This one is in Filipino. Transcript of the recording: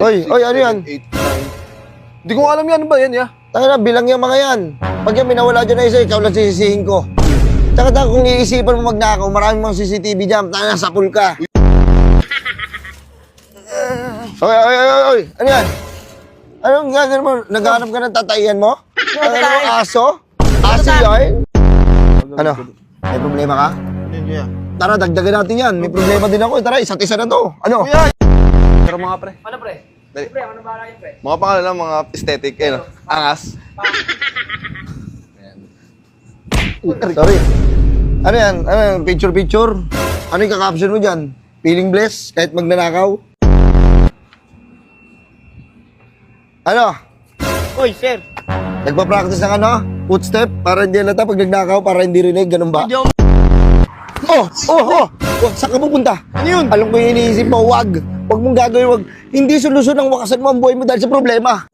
Oy, ano yan? 8, 9. Hindi ko alam yan. Ano ba yan, ya? Tanga na, bilang yung mga yan. Pag yan minawala dyan na isa, ikaw lang sisisihin ko. Tsaka kung iisipan mo magnakaw, maraming mga CCTV dyan. Tanga na, sapul ka. Oy. Ano yan? Anong gagawin mo? Naghanap ka ng tatayan mo? Ano mo, aso? Aso yun? Ano? May problema ka? Ano yun, ya? Tara, dagdagan natin yan. May problema din ako. Tara, isa't isa na to. Ano? Kuya! Pero mga pre. Ano pre? Dali. Pre, ano ba yun pre? Mga pangalan lang, mga aesthetic. Eh, no? Angas. Sorry. Ano yan? Picture? Ano yung kakaption mo dyan? Feeling blessed kahit magnanakaw? Ano? Uy, sir. Nagpa-practice ng ano? Footstep? Para hindi halata pag nagnakaw, para hindi rinig, ganun ba? Hindi ako Oh, saan ka pupunta? Ano yun? Alam ko yung iniisip mo, wag. Wag mong gagawin, wag. Hindi solusyon ang wakasan mo ang buhay mo dahil sa problema.